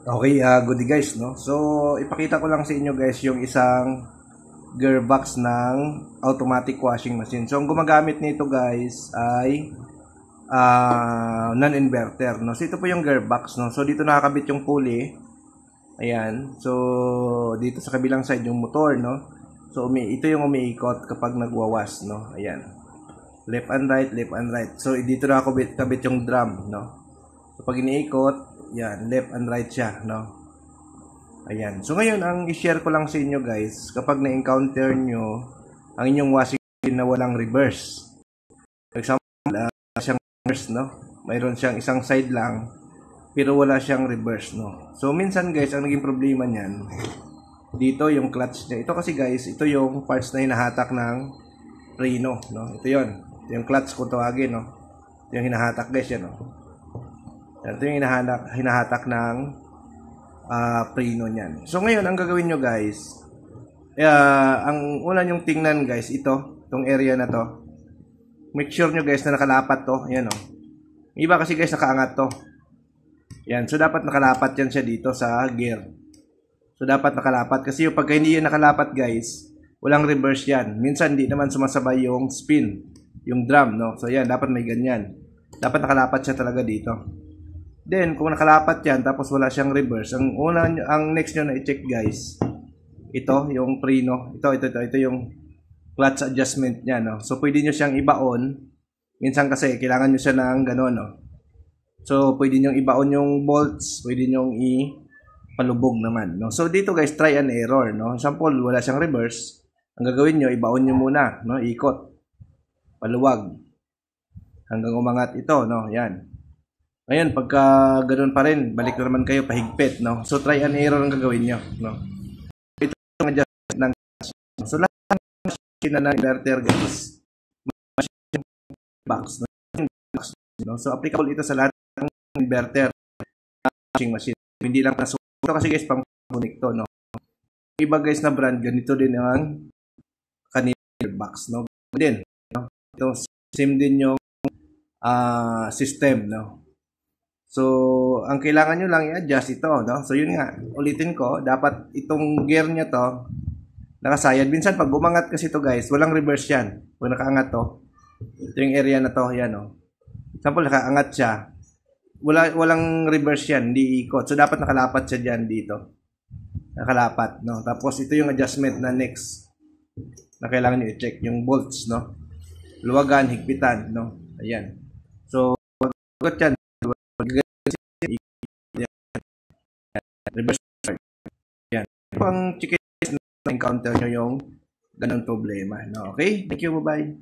Okay, good day guys, no? So, ipakita ko lang sa inyo guys yung isang gearbox ng automatic washing machine. So, ang gumagamit nito guys ay non-inverter, no? So, ito po yung gearbox, no? So, dito nakakabit yung pulley. Ayan. So, dito sa kabilang side yung motor, no? So, ito yung umiikot kapag nagwawas, no? Ayan. Left and right, left and right. So, dito nakakabit yung drum, no? So, pag iniikot, yan, left and right siya, no? Ayan. So, ngayon, ang i-share ko lang sa inyo, guys, kapag na-encounter nyo ang inyong washing machine na walang reverse. For example, siyang reverse, no? Mayroon siyang isang side lang, pero wala siyang reverse, no? So, minsan, guys, ang naging problema niyan, dito yung clutch niya. Ito kasi, guys, ito yung parts na hinahatak ng preno, no? Ito yon. Ito yung clutch kung tawagin, no? Ito yung hinahatak, guys, yan, no? Ito yung hinahatak ng preno niyan. So ngayon, ang gagawin nyo guys, ang una nyong tingnan guys, itong area na to. Make sure nyo guys na nakalapat to. Ayan o. Iba kasi guys nakaangat to. Yan. So dapat nakalapat yan siya dito sa gear. So dapat nakalapat. Kasi yung pagka hindi yan nakalapat guys, walang reverse yan. Minsan hindi naman sumasabay yung spin, yung drum, no? So yan, dapat may ganyan. Dapat nakalapat siya talaga dito. Then, kung nakalapat yan, tapos wala siyang reverse, ang next nyo na i-check guys, ito, yung preno, ito yung clutch adjustment niya, no? So, pwede nyo siyang ibaon, minsan kasi, kailangan nyo siya ng gano'n, no? So, pwede nyo ibaon yung bolts, pwede nyo ipalubog naman, no? So, dito guys, try and error, no? Example, wala siyang reverse, ang gagawin nyo, ibaon nyo muna, no? Ikot, paluwag, hanggang umangat ito, no? Yan. Ngayon, pagka ganoon pa rin, balik na naman kayo pahigpit, no? So, try and error ang gagawin nyo, no? Ito yung adjustment ng clutch. So, lahat ng machine na inverter, guys, machine box, no? So, applicable ito sa lahat ng inverter washing machine. Hindi lang na ito kasi guys, pang connect to, no? Iba guys na brand, ganito din ang kanila box, no? Din, no? Ito, same din yung system, no? So, ang kailangan nyo lang i-adjust ito, no? So, yun nga, ulitin ko, dapat itong gear nyo to, nakasayad. Minsan, pag umangat kasi ito guys, walang reverse yan. Pag nakaangat to, ito yung area na to, yan, no? Example, nakaangat siya, walang reverse yan, hindi ikot. So, dapat nakalapat siya dyan dito. Nakalapat, no? Tapos, ito yung adjustment na next, na kailangan nyo i-check, yung bolts, no? Luwagan, higpitan, no? Ayan. So, pag yan, reverse yan. Pang chicken na encounter nyo yung ganong problema. No? Okay? Thank you. Bye-bye.